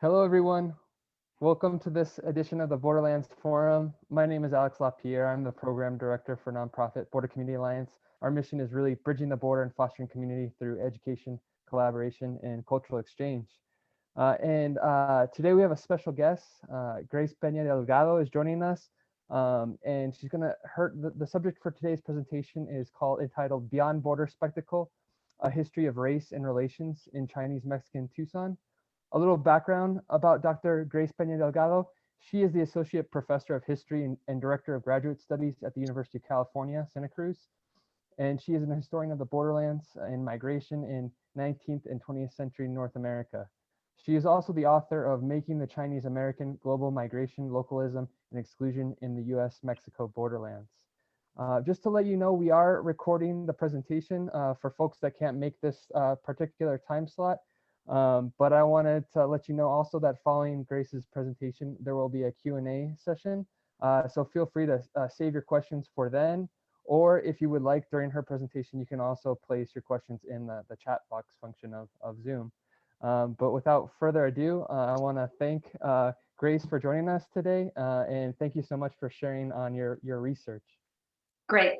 Hello, everyone. Welcome to this edition of the Borderlands Forum. My name is Alex LaPierre. I'm the program director for nonprofit Border Community Alliance. Our mission is really bridging the border and fostering community through education, collaboration, and cultural exchange. Today we have a special guest. Grace Peña Delgado is joining us. And she's gonna, the subject for today's presentation is entitled Beyond Border Spectacle, A History of Race and Relations in Chinese-Mexican Tucson. A little background about Dr. Grace Peña Delgado. She is the Associate Professor of History and Director of Graduate Studies at the University of California, Santa Cruz. And she is an historian of the borderlands and migration in 19th and 20th century North America. She is also the author of Making the Chinese American Global Migration, Localism, and Exclusion in the US-Mexico Borderlands. Just to let you know, we are recording the presentation for folks that can't make this particular time slot. But I wanted to let you know also that following Grace's presentation, there will be a Q&A session. So feel free to save your questions for then, or if you would like during her presentation, you can also place your questions in the chat box function of Zoom. But without further ado, I want to thank Grace for joining us today, and thank you so much for sharing on your research. Great.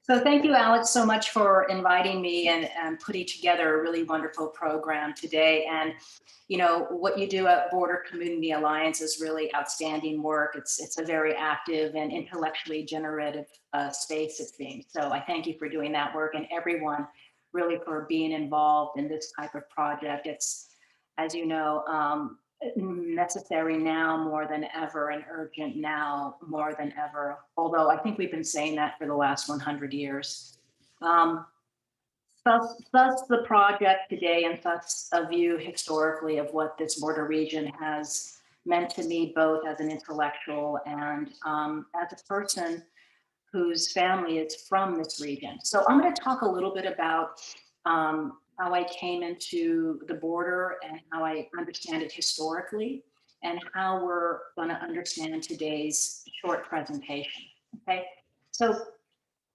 So thank you, Alex, so much for inviting me and putting together a really wonderful program today. And, you know, what you do at Border Community Alliance is really outstanding work. It's a very active and intellectually generative space, it seems. So I thank you for doing that work, and everyone really for being involved in this type of project. It's, as you know, necessary now more than ever, and urgent now more than ever, although I think we've been saying that for the last 100 years. Thus the project today, and thus a view historically of what this border region has meant to me, both as an intellectual and as a person whose family is from this region. So I'm going to talk a little bit about how I came into the border and how I understand it historically, and how we're going to understand today's short presentation. Okay, so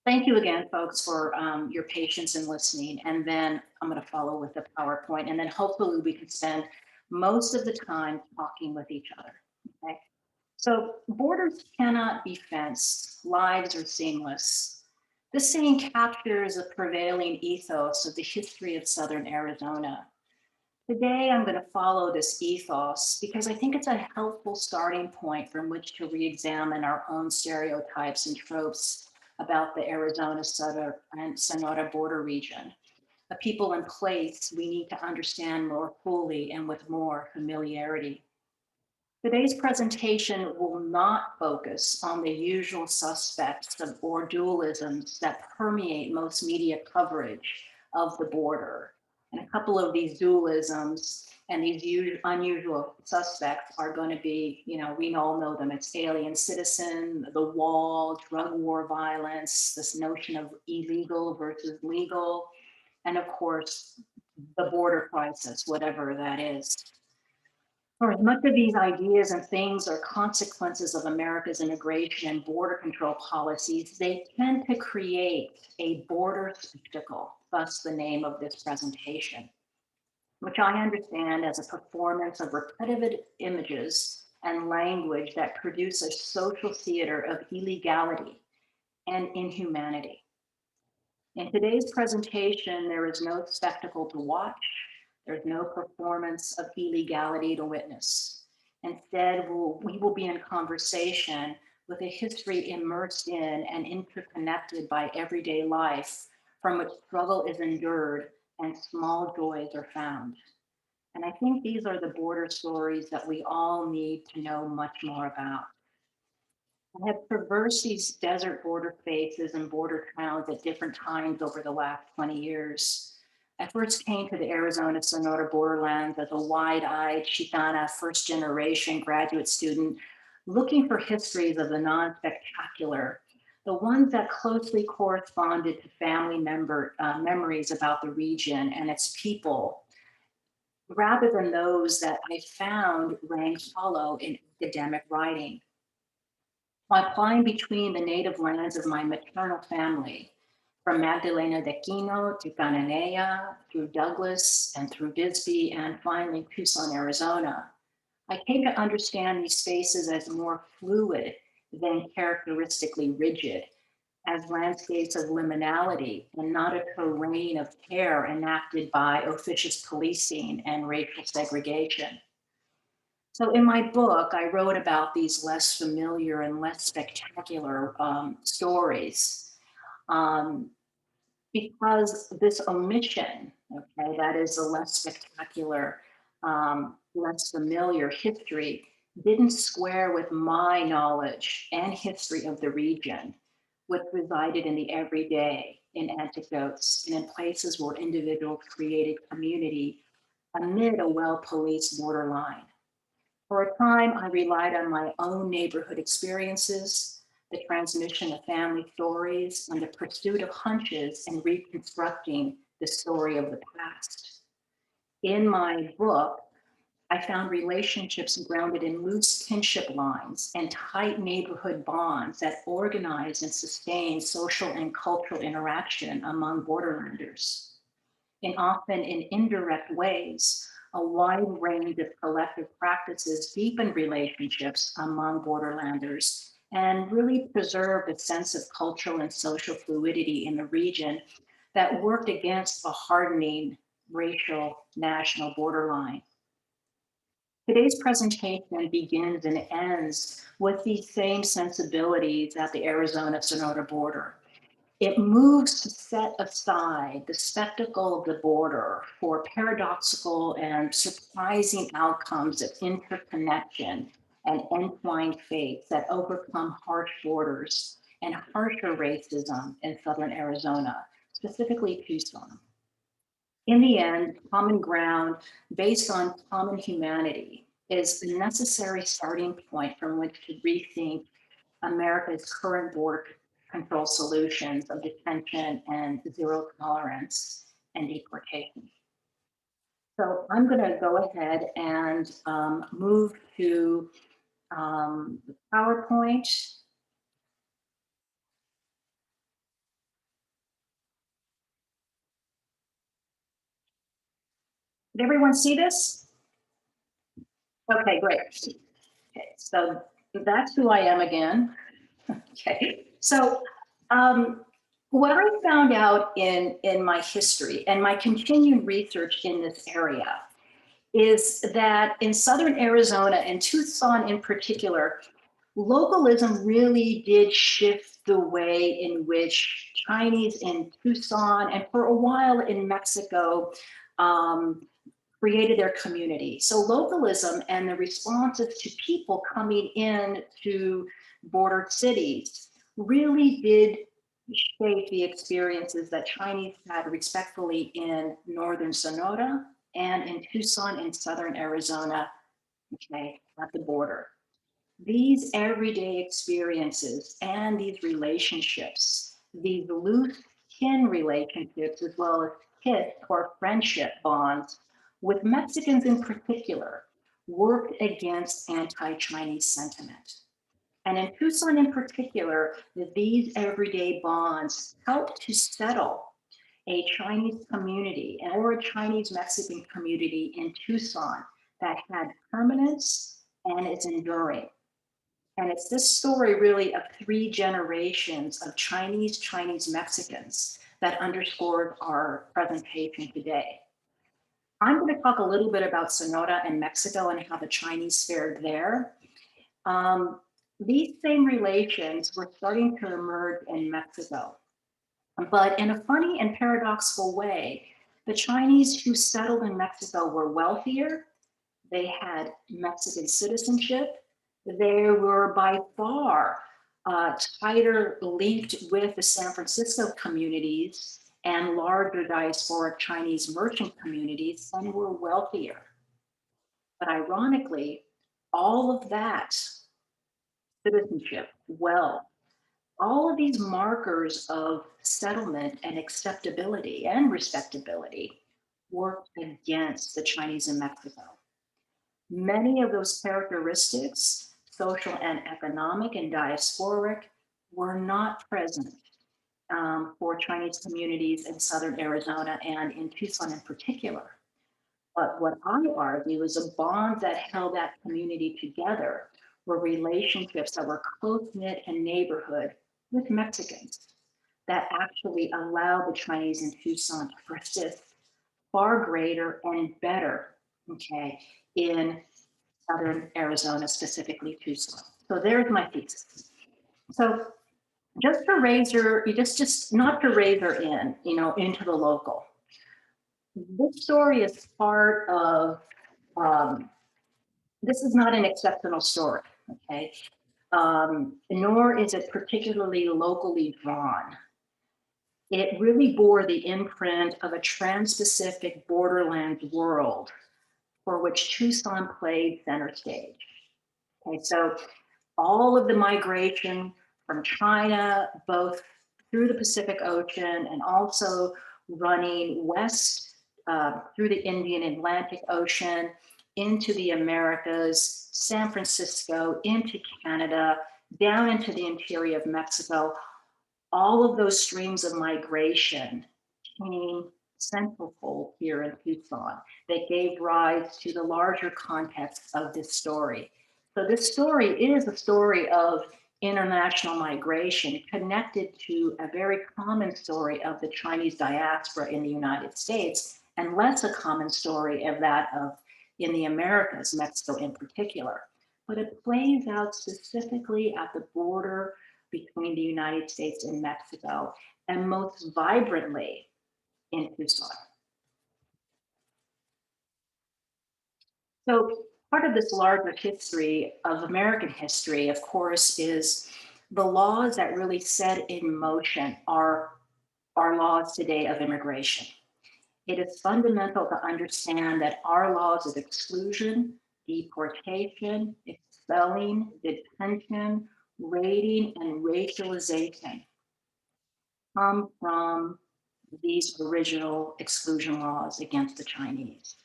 thank you again, folks, for your patience in listening. And then I'm going to follow with the PowerPoint, and then hopefully we can spend most of the time talking with each other. Okay, so borders cannot be fenced, lives are seamless. This saying captures a prevailing ethos of the history of Southern Arizona. Today, I'm going to follow this ethos because I think it's a helpful starting point from which to re-examine our own stereotypes and tropes about the Arizona and Sonora border region. A people and place we need to understand more fully and with more familiarity. Today's presentation will not focus on the usual suspects or dualisms that permeate most media coverage of the border. And a couple of these dualisms and these unusual suspects are going to be, you know, we all know them. It's alien citizen, the wall, drug war violence, this notion of illegal versus legal, and of course, the border crisis, whatever that is. For as much of these ideas and things are consequences of America's immigration and border control policies, they tend to create a border spectacle, thus the name of this presentation, which I understand as a performance of repetitive images and language that produce a social theater of illegality and inhumanity. In today's presentation, there is no spectacle to watch. There's no performance of illegality to witness. Instead, we will be in conversation with a history immersed in and interconnected by everyday life, from which struggle is endured and small joys are found. And I think these are the border stories that we all need to know much more about. I have traversed these desert border faces and border towns at different times over the last 20 years. I first came to the Arizona-Sonora borderlands as a wide-eyed Chicana first-generation graduate student looking for histories of the non-spectacular, the ones that closely corresponded to family memories about the region and its people, rather than those that I found rang hollow in academic writing. While flying between the native lands of my maternal family, from Magdalena de Quino to Cananea, through Douglas and through Bisbee, and finally Tucson, Arizona, I came to understand these spaces as more fluid than characteristically rigid, as landscapes of liminality and not a terrain of terror enacted by officious policing and racial segregation. So in my book, I wrote about these less familiar and less spectacular stories. Um, because this omission, okay, that is a less spectacular, less familiar history, didn't square with my knowledge and history of the region, which resided in the everyday, in anecdotes, and in places where individuals created community amid a well-policed borderline. For a time, I relied on my own neighborhood experiences, the transmission of family stories, and the pursuit of hunches and reconstructing the story of the past. In my book, I found relationships grounded in loose kinship lines and tight neighborhood bonds that organize and sustain social and cultural interaction among borderlanders. And often in indirect ways, a wide range of collective practices deepen relationships among borderlanders and really preserve a sense of cultural and social fluidity in the region that worked against a hardening racial national borderline. Today's presentation begins and ends with these same sensibilities at the Arizona-Sonora border. It moves to set aside the spectacle of the border for paradoxical and surprising outcomes of interconnection and entwined fates that overcome harsh borders and harsher racism in Southern Arizona, specifically Tucson. In the end, common ground based on common humanity is a necessary starting point from which to rethink America's current border control solutions of detention and zero tolerance and deportation. So I'm going to go ahead and move to the PowerPoint. Did everyone see this? Okay, great. Okay, so that's who I am again. Okay, so what I found out in my history and my continued research in this area is that in Southern Arizona and Tucson in particular, localism really did shift the way in which Chinese in Tucson and for a while in Mexico created their community. So localism and the responses to people coming in to border cities really did shape the experiences that Chinese had respectfully in northern Sonora and in Tucson in southern Arizona, okay, at the border. These everyday experiences and these relationships, these loose kin relationships, as well as kith or friendship bonds with Mexicans in particular, worked against anti-Chinese sentiment. And in Tucson in particular, these everyday bonds helped to settle a Chinese community or a Chinese Mexican community in Tucson that had permanence and is enduring. And it's this story really of three generations of Chinese Mexicans that underscored our presentation today. I'm going to talk a little bit about Sonora and Mexico and how the Chinese fared there. These same relations were starting to emerge in Mexico. But in a funny and paradoxical way, the Chinese who settled in Mexico were wealthier, they had Mexican citizenship, they were by far tighter linked with the San Francisco communities and larger diasporic Chinese merchant communities and were wealthier. But ironically, all of that citizenship, wealth, all of these markers of settlement and acceptability and respectability worked against the Chinese in Mexico. Many of those characteristics, social and economic and diasporic, were not present for Chinese communities in Southern Arizona and in Tucson in particular. But what I argue is a bond that held that community together were relationships that were close-knit and neighborhood with Mexicans that actually allowed the Chinese in Tucson to persist far greater and better, okay, in Southern Arizona, specifically Tucson. So there's my thesis. So just to raise her, just not to raise her in, into the local. This story is part of, this is not an exceptional story, okay? Nor is it particularly locally drawn. It really bore the imprint of a trans-Pacific borderlands world for which Tucson played center stage. Okay, so all of the migration from China, both through the Pacific Ocean and also running west through the Indian Atlantic Ocean into the Americas, San Francisco, into Canada, down into the interior of Mexico, all of those streams of migration came centerfold here in Tucson that gave rise to the larger context of this story. So this story is a story of international migration connected to a very common story of the Chinese diaspora in the United States, and less a common story of that of in the Americas, Mexico in particular. But it plays out specifically at the border between the United States and Mexico, and most vibrantly in Tucson. So part of this larger history of American history, of course, is the laws that really set in motion our laws today of immigration. It is fundamental to understand that our laws of exclusion, deportation, expelling, detention, raiding, and racialization come from these original exclusion laws against the Chinese,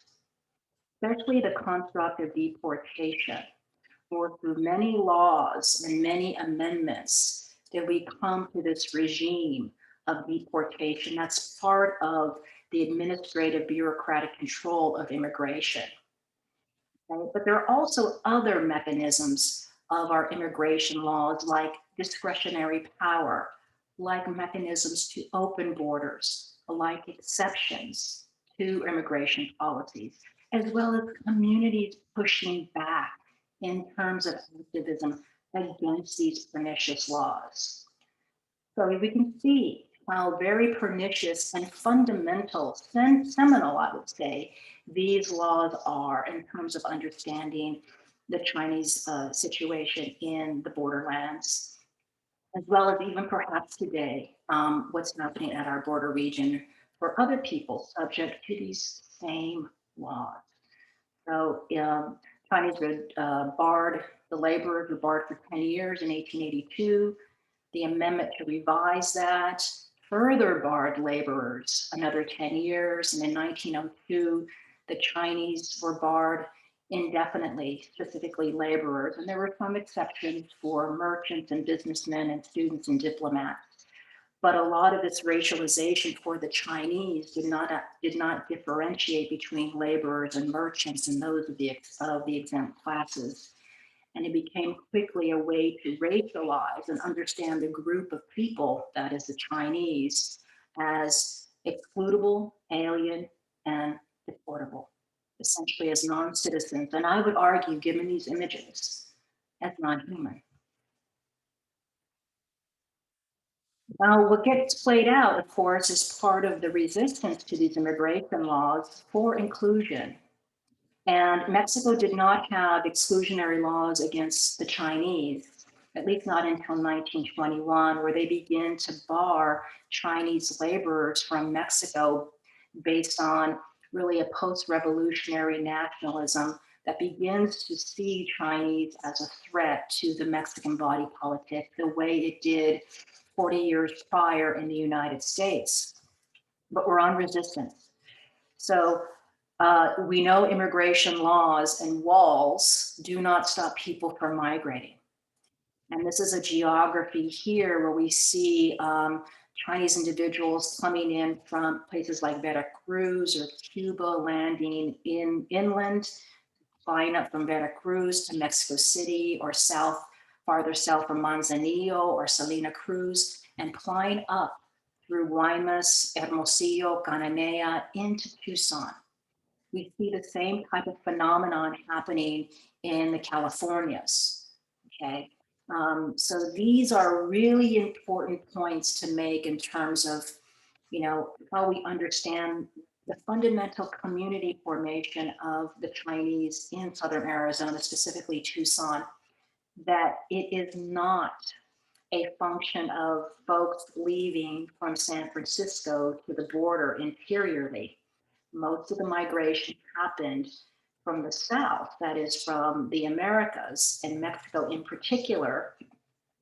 especially the construct of deportation, or through many laws and many amendments that we come to this regime of deportation. That's part of the administrative bureaucratic control of immigration. Okay? But there are also other mechanisms of our immigration laws, like discretionary power, like mechanisms to open borders, like exceptions to immigration policies, as well as communities pushing back in terms of activism against these pernicious laws. So we can see how very pernicious and fundamental, seminal, I would say, these laws are in terms of understanding the Chinese situation in the borderlands, as well as even perhaps today, what's happening at our border region for other people subject to these same laws. So Chinese were barred, the laborers were barred for 10 years in 1882. The amendment to revise that further barred laborers another 10 years. And in 1902, the Chinese were barred indefinitely, specifically laborers. And there were some exceptions for merchants and businessmen and students and diplomats. But a lot of this racialization for the Chinese did not differentiate between laborers and merchants and those of the exempt classes. And it became quickly a way to racialize and understand the group of people, that is the Chinese, as excludable, alien, and deportable, essentially as non-citizens. And I would argue, given these images, as non-human. Now, what gets played out, of course, is part of the resistance to these immigration laws for inclusion. And Mexico did not have exclusionary laws against the Chinese, at least not until 1921, where they begin to bar Chinese laborers from Mexico based on really a post-revolutionary nationalism that begins to see Chinese as a threat to the Mexican body politic, the way it did 40 years prior in the United States. But we're on resistance. So we know immigration laws and walls do not stop people from migrating. And this is a geography here where we see Chinese individuals coming in from places like Veracruz or Cuba, landing inland, flying up from Veracruz to Mexico City or farther south from Manzanillo or Salina Cruz, and flying up through Guaymas, Hermosillo, Cananea into Tucson. We see the same type of phenomenon happening in the Californias, okay? So these are really important points to make in terms of, how we understand the fundamental community formation of the Chinese in Southern Arizona, specifically Tucson, that it is not a function of folks leaving from San Francisco to the border interiorly. Most of the migration happened from the South, that is from the Americas and Mexico in particular,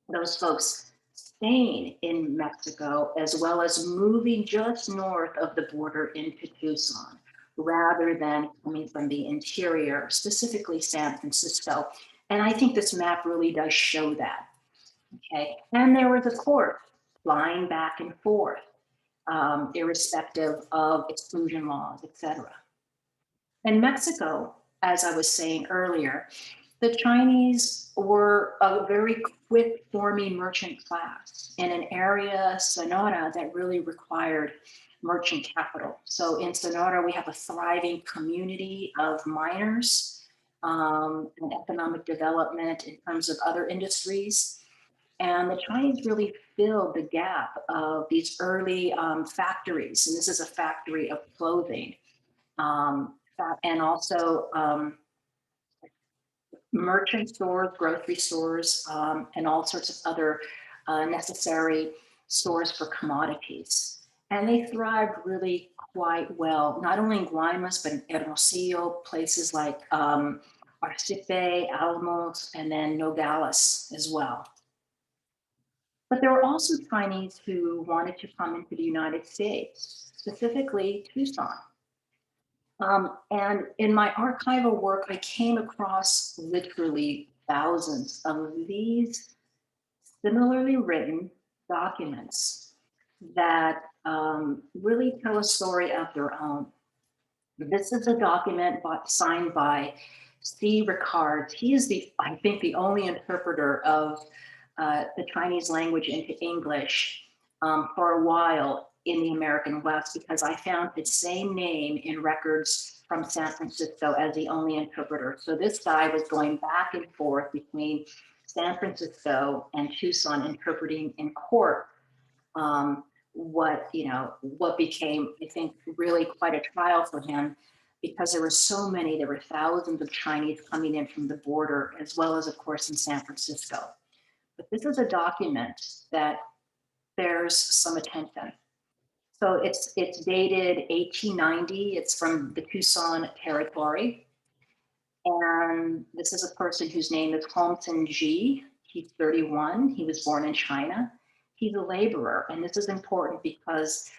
those folks staying in Mexico, as well as moving just north of the border into Tucson, rather than coming from the interior, specifically San Francisco. And I think this map really does show that, okay? And there was a court flying back and forth, irrespective of exclusion laws, et cetera. In Mexico, as I was saying earlier, the Chinese were a very quick forming merchant class in an area, Sonora, that really required merchant capital. So in Sonora, we have a thriving community of miners and economic development in terms of other industries. And the Chinese really filled the gap of these early factories. And this is a factory of clothing and also merchant stores, grocery stores, and all sorts of other necessary stores for commodities. And they thrived really quite well, not only in Guaymas, but in Hermosillo, places like Arcipe, Alamos, and then Nogales as well. But there were also Chinese who wanted to come into the United States, specifically Tucson. And in my archival work, I came across literally thousands of these similarly written documents that really tell a story of their own. This is a document signed by C. Ricard. He is I think, the only interpreter of the Chinese language into English for a while in the American West, because I found the same name in records from San Francisco as the only interpreter. So this guy was going back and forth between San Francisco and Tucson, interpreting in court what became, I think, really quite a trial for him, because there were thousands of Chinese coming in from the border, as well as, of course, in San Francisco. But this is a document that bears some attention. So it's dated 1890. It's from the Tucson territory. And this is a person whose name is Hongsen Ji. He's 31. He was born in China. He's a laborer. And this is important because,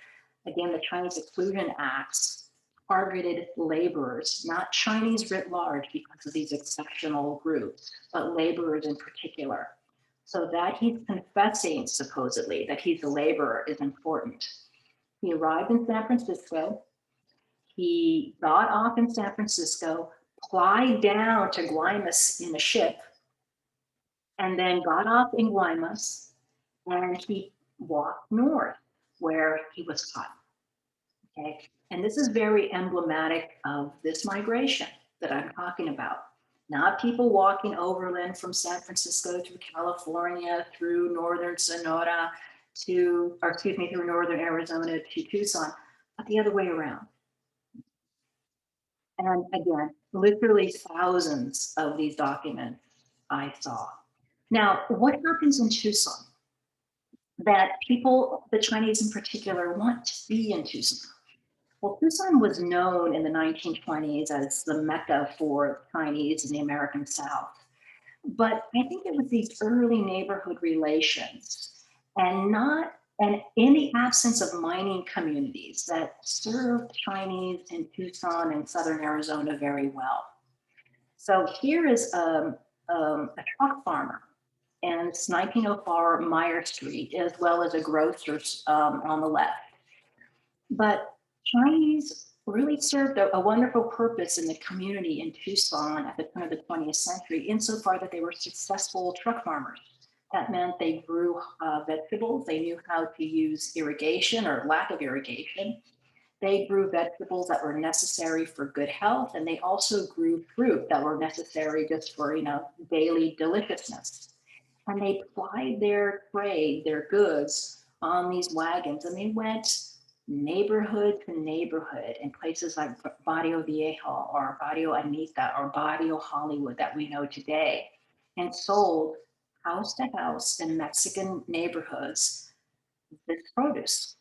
again, the Chinese Exclusion Acts targeted laborers, not Chinese writ large because of these exceptional groups, but laborers in particular. So that he's confessing, supposedly, that he's a laborer is important. He arrived in San Francisco. He got off in San Francisco, plied down to Guaymas in a ship, and then got off in Guaymas, and he walked north where he was caught. Okay, and this is very emblematic of this migration that I'm talking about. Not people walking overland from San Francisco to California, through northern Sonora through northern Arizona to Tucson, but the other way around. And again, literally thousands of these documents I saw. Now, what happens in Tucson that people, the Chinese in particular, want to be in Tucson? Well, Tucson was known in the 1920s as the Mecca for Chinese in the American South. But I think it was these early neighborhood relations and in the absence of mining communities that served Chinese in Tucson and Southern Arizona very well. So here is a truck farmer and it's 1904 Meyer Street, as well as a grocer's on the left. But Chinese really served a wonderful purpose in the community in Tucson at the turn of the 20th century, insofar that they were successful truck farmers. That meant they grew vegetables. They knew how to use irrigation or lack of irrigation. They grew vegetables that were necessary for good health, and they also grew fruit that were necessary just for, daily deliciousness. And they plied their trade, their goods on these wagons, and they went neighborhood to neighborhood in places like Barrio Viejo or Barrio Anita or Barrio Hollywood that we know today, and sold house to house in Mexican neighborhoods this produce.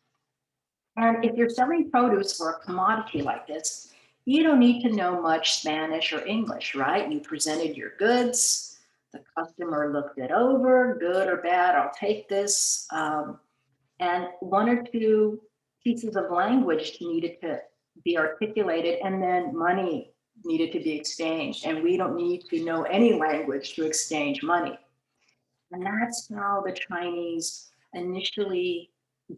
And if you're selling produce for a commodity like this, you don't need to know much Spanish or English, right? You presented your goods, the customer looked it over, good or bad, I'll take this. And one or two pieces of language needed to be articulated, and then money needed to be exchanged. And we don't need to know any language to exchange money. And that's how the Chinese initially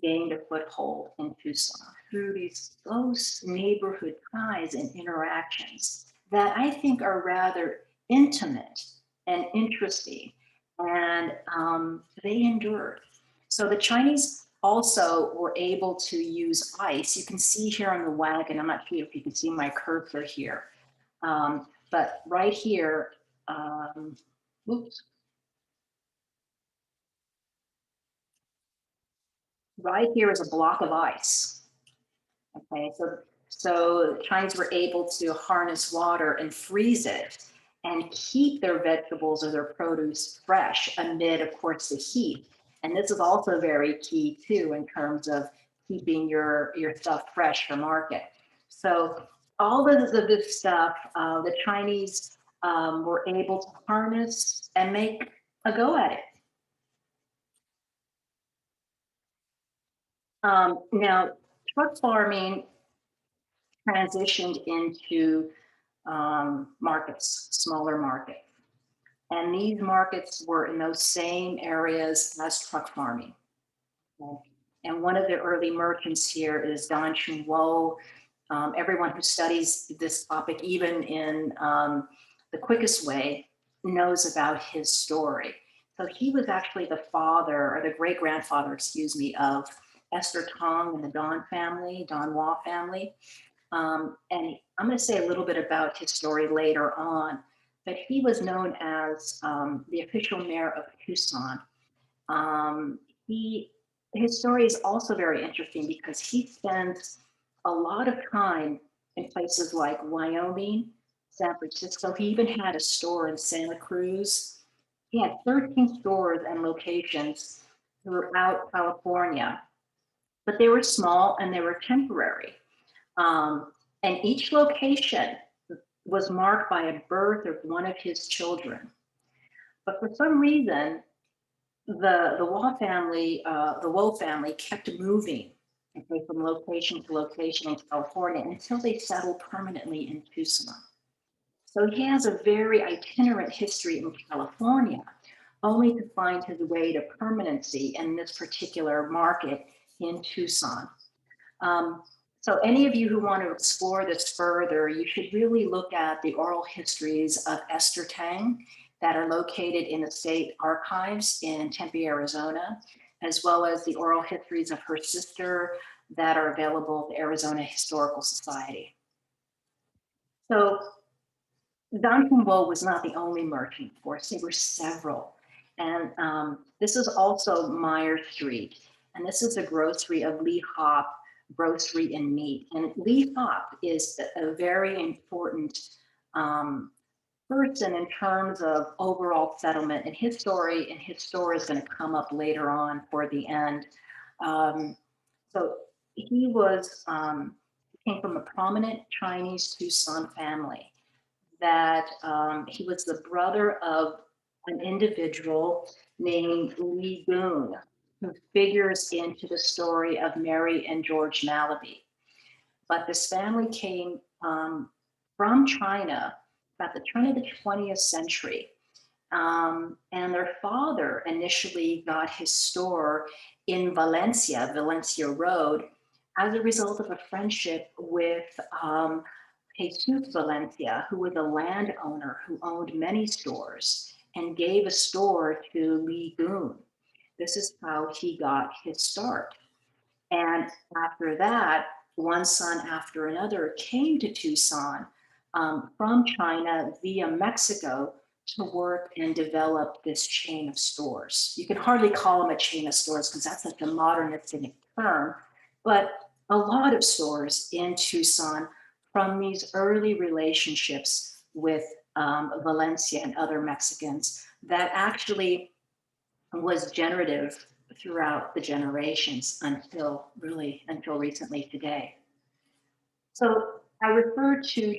gained a foothold in Tucson, through these close neighborhood ties and interactions that I think are rather intimate and interesting, and they endured. So the Chinese also were able to use ice. You can see here on the wagon, I'm not sure if you can see my cursor here, but right here, oops. Right here is a block of ice. Okay, so the Chinese were able to harness water and freeze it and keep their vegetables or their produce fresh amid, of course, the heat. And this is also very key too in terms of keeping your stuff fresh for market. So all of this stuff, the Chinese were able to harness and make a go at it. Now, truck farming transitioned into markets, smaller markets. And these markets were in those same areas as truck farming. Okay. And one of the early merchants here is Don Chun Wo. Everyone who studies this topic, even in the quickest way, knows about his story. So he was actually the father, or the great-grandfather, excuse me, of Esther Tong and the Don family, Don Wah family. And I'm going to say a little bit about his story later on, but he was known as the official mayor of Tucson. His story is also very interesting because he spent a lot of time in places like Wyoming, San Francisco. He even had a store in Santa Cruz. He had 13 stores and locations throughout California, but they were small and they were temporary. And each location was marked by a birth of one of his children. But for some reason, the Wo family kept moving, okay, from location to location in California until they settled permanently in Tucson. So he has a very itinerant history in California, only to find his way to permanency in this particular market in Tucson. So any of you who want to explore this further, you should really look at the oral histories of Esther Tang that are located in the state archives in Tempe, Arizona, as well as the oral histories of her sister that are available at the Arizona Historical Society. So Don Chun Wo was not the only merchant, of course, there were several. And this is also Meyer Street. And this is a grocery of Lee Hop Grocery and Meat. And Lee Hop is a very important person in terms of overall settlement. And his story is going to come up later on for the end. So he came from a prominent Chinese Tucson family. That he was the brother of an individual named Li Goon, who figures into the story of Mary and George Malaby. But this family came from China about the turn of the 20th century. And their father initially got his store in Valencia Road, as a result of a friendship with Jesus Valencia, who was a landowner who owned many stores and gave a store to Li Gun. This is how he got his start. And after that, one son after another came to Tucson from China via Mexico to work and develop this chain of stores. You can hardly call them a chain of stores because that's such a modernistic term, but a lot of stores in Tucson from these early relationships with Valencia and other Mexicans that actually was generative throughout the generations until recently today. So I refer to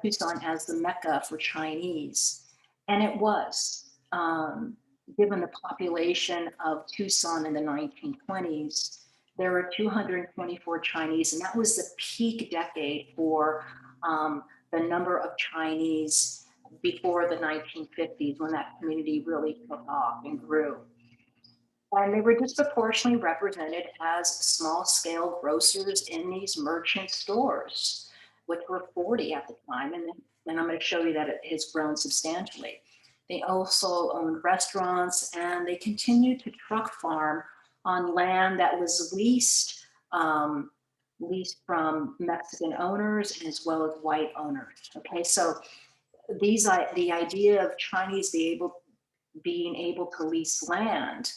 Tucson as the Mecca for Chinese, and it was. Given the population of Tucson in the 1920s, there were 224 Chinese, and that was the peak decade for the number of Chinese before the 1950s, when that community really took off and grew. And they were disproportionately represented as small-scale grocers in these merchant stores, which were 40 at the time. And then I'm going to show you that it has grown substantially. They also owned restaurants, and they continued to truck farm on land that was leased from Mexican owners as well as white owners. Okay, so the idea of Chinese being able to lease land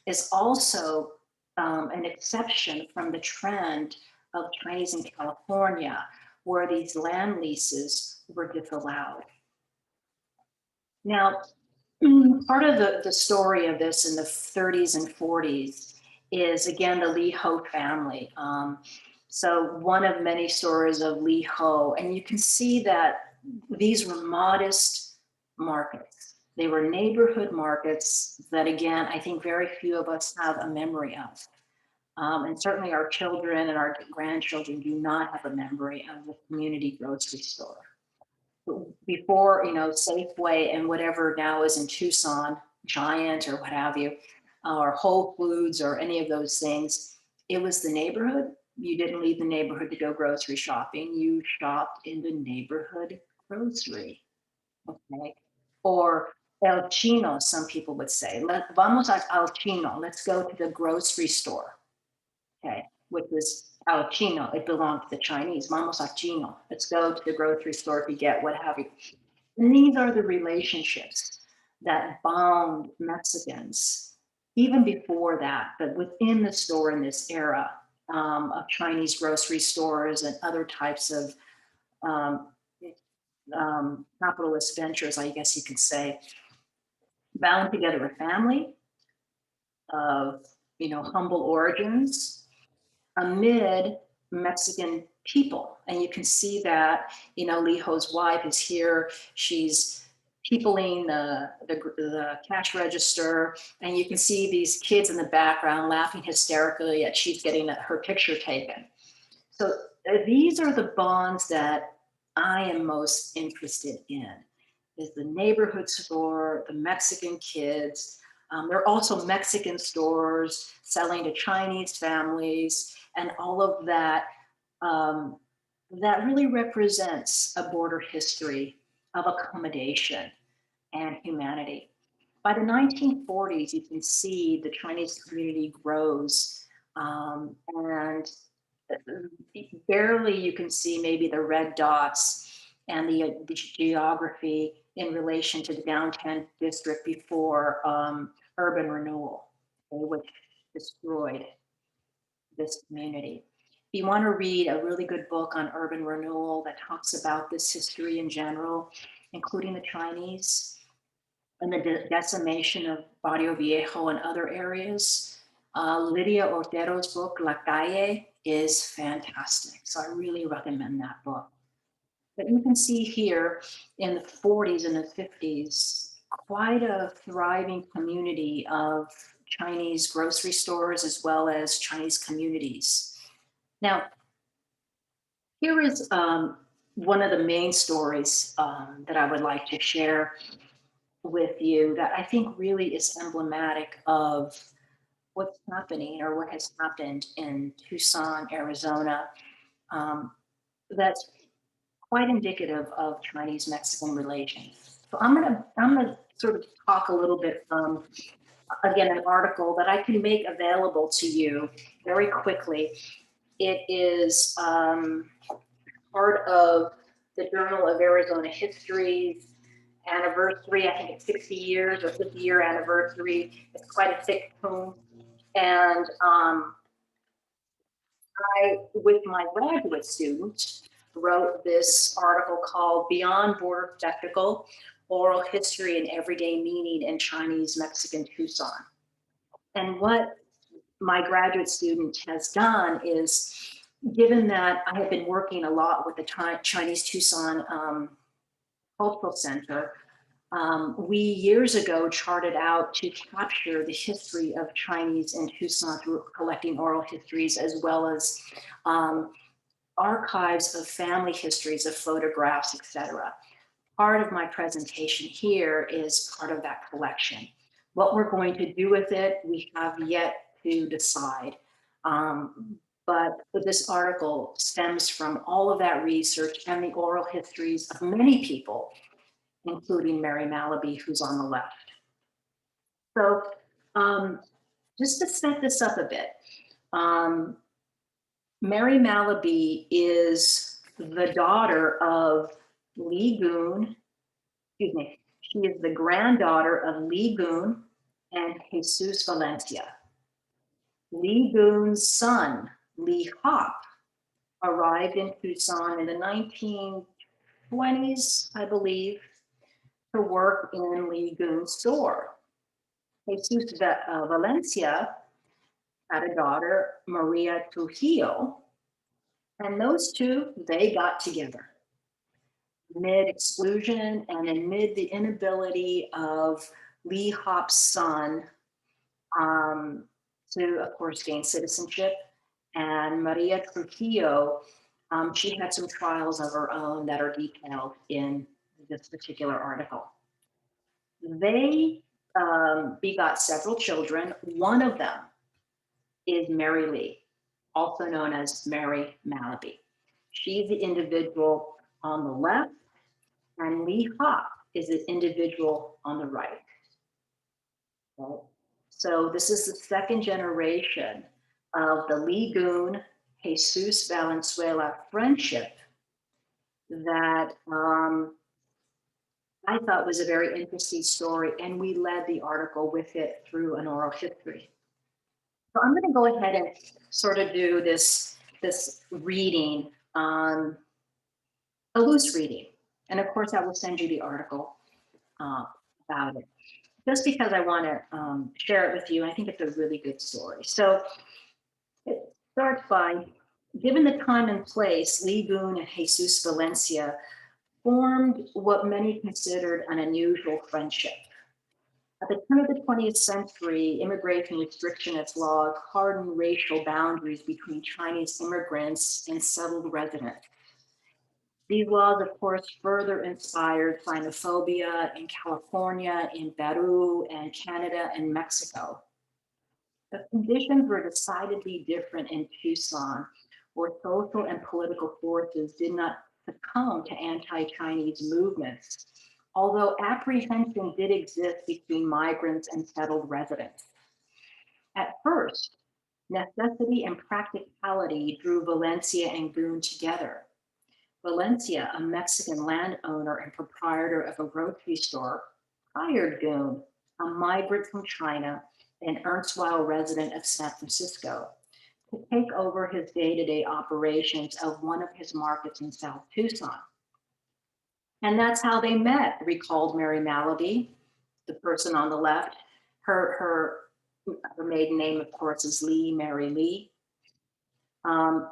is also an exception from the trend of Chinese in California, where these land leases were disallowed. Now, part of the story of this in the 30s and 40s is, again, the Li Ho family. So one of many stories of Li Ho, and you can see that these were modest markets. They were neighborhood markets that, again, I think very few of us have a memory of. And certainly our children and our grandchildren do not have a memory of the community grocery store. Before, Safeway and whatever now is in Tucson, Giant or what have you, or Whole Foods or any of those things, it was the neighborhood. You didn't leave the neighborhood to go grocery shopping. You shopped in the neighborhood grocery, okay? Or El Chino, some people would say. Vamos al Chino, let's go to the grocery store, okay? Which is al Chino, it belonged to the Chinese. Vamos al Chino, let's go to the grocery store to get what have you. And these are the relationships that bound Mexicans, even before that, but within the store in this era of Chinese grocery stores and other types of capitalist ventures, I guess you could say, bound together a family of, humble origins amid Mexican people. And you can see that, Li Ho's wife is here. She's peopling the cash register. And you can see these kids in the background laughing hysterically at she's getting her picture taken. So these are the bonds that I am most interested in, is the neighborhood store, the Mexican kids. There are also Mexican stores selling to Chinese families, and all of that, that really represents a border history of accommodation and humanity. By the 1940s, you can see the Chinese community grows, and barely you can see maybe the red dots and the geography in relation to the downtown district before urban renewal, which destroyed this community. If you want to read a really good book on urban renewal that talks about this history in general, including the Chinese and the decimation of Barrio Viejo and other areas, Lydia Ortero's book, La Calle, is fantastic. So I really recommend that book. But you can see here in the 40s and the 50s, quite a thriving community of Chinese grocery stores as well as Chinese communities. Now, here is one of the main stories that I would like to share. with you that I think really is emblematic of what's happening or what has happened in Tucson, Arizona, that's quite indicative of Chinese-Mexican relations. So I'm gonna sort of talk a little bit from, again, an article that I can make available to you very quickly. It is part of the Journal of Arizona History's anniversary. I think it's 60 years or 50-year anniversary. It's quite a thick tome. And I, with my graduate student, wrote this article called Beyond Border Spectacle, Oral History and Everyday Meaning in Chinese-Mexican Tucson. And what my graduate student has done is, given that I have been working a lot with the Chinese Tucson Cultural Center, we years ago charted out to capture the history of Chinese in Tucson through collecting oral histories, as well as archives of family histories, of photographs, etc. Part of my presentation here is part of that collection. What we're going to do with it, we have yet to decide. But this article stems from all of that research and the oral histories of many people, including Mary Malaby, who's on the left. So just to set this up a bit, Mary Malaby is the daughter of Li Gun, excuse me, she is the granddaughter of Li Gun and Jesus Valencia. Li Gun's son, Li Hop, arrived in Tucson in the 1920s, I believe, to work in Li Gun's store. Jesus Valencia had a daughter, Maria Trujillo, and those two, they got together amid exclusion and amid the inability of Li Hop's son to, of course, gain citizenship. And Maria Trujillo, she had some trials of her own that are detailed in this particular article. They begot several children. One of them is Mary Lee, also known as Mary Malaby. She's the individual on the left, and Li Hop is the individual on the right. Okay. So this is the second generation of the Li Gun Jesus Valenzuela friendship that I thought was a very interesting story, and we led the article with it through an oral history. So I'm going to go ahead and sort of do this reading, a loose reading. And of course, I will send you the article about it, just because I want to share it with you. I think it's a really good story. So it starts by, given the time and place, Li Gun and Jesus Valencia formed what many considered an unusual friendship. At the turn of the 20th century, immigration restrictionist laws hardened racial boundaries between Chinese immigrants and settled residents. These laws, of course, further inspired xenophobia in California, in Peru, and Canada and Mexico. The conditions were decidedly different in Tucson, where social and political forces did not succumb to anti-Chinese movements, although apprehension did exist between migrants and settled residents. At first, necessity and practicality drew Valencia and Gun together. Valencia, a Mexican landowner and proprietor of a grocery store, hired Gun, a migrant from China, an erstwhile resident of San Francisco, to take over his day-to-day operations of one of his markets in South Tucson. And that's how they met, recalled Mary Malaby, the person on the left. Her maiden name, of course, is Lee, Mary Lee. A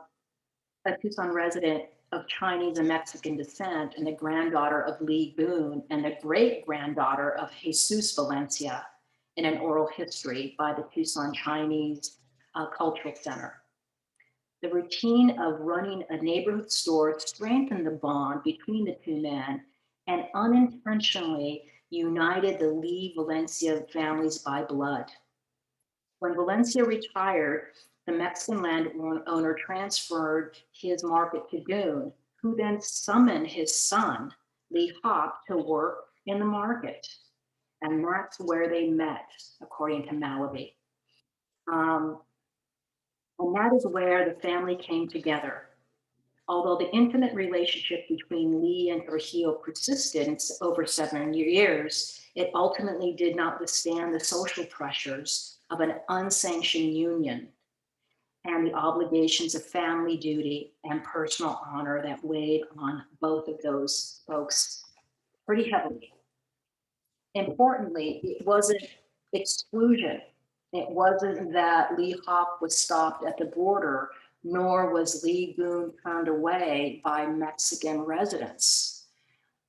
Tucson resident of Chinese and Mexican descent, and the granddaughter of Li Gun, and the great-granddaughter of Jesus Valencia, in an oral history by the Tucson Chinese Cultural Center. The routine of running a neighborhood store strengthened the bond between the two men, and unintentionally, united the Lee Valencia families by blood. When Valencia retired, the Mexican landowner transferred his market to Dune, who then summoned his son, Lee Hop, to work in the market. And that's where they met, according to Malaby. And that is where the family came together. Although the intimate relationship between Lee and Trujillo persisted over 7 years, it ultimately did not withstand the social pressures of an unsanctioned union and the obligations of family duty and personal honor that weighed on both of those folks pretty heavily. Importantly, it wasn't exclusion. It wasn't that Lee Hop was stopped at the border, nor was Lee Goon turned away by Mexican residents.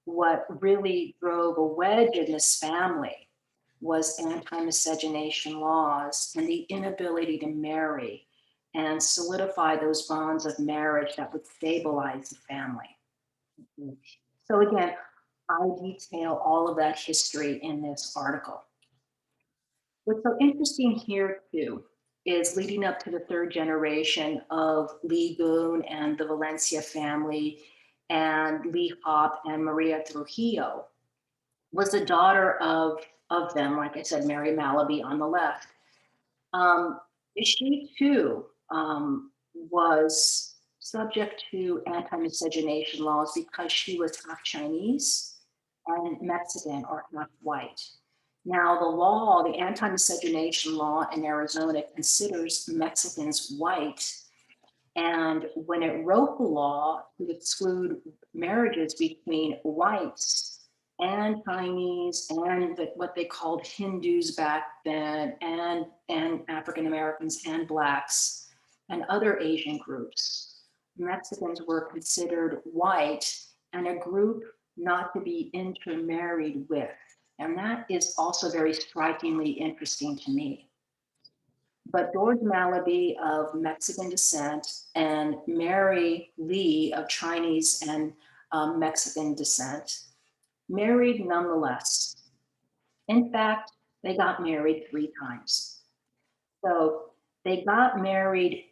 What really drove a wedge in this family was anti-miscegenation laws and the inability to marry and solidify those bonds of marriage that would stabilize the family. So again, I detail all of that history in this article. What's so interesting here too is leading up to the third generation of Lee Goon and the Valencia family and Lee Hop and Maria Trujillo was the daughter of them, like I said, Mary Malaby on the left. She too was subject to anti-miscegenation laws because she was half Chinese and Mexican or half white. Now, the law, the anti-miscegenation law in Arizona considers Mexicans white. And when it wrote the law to exclude marriages between whites and Chinese and what they called Hindus back then and African Americans and Blacks and other Asian groups, Mexicans were considered white and a group not to be intermarried with. And that is also very strikingly interesting to me. But George Malaby of Mexican descent and Mary Lee of Chinese and Mexican descent married nonetheless. In fact, they got married 3 times. So they got married,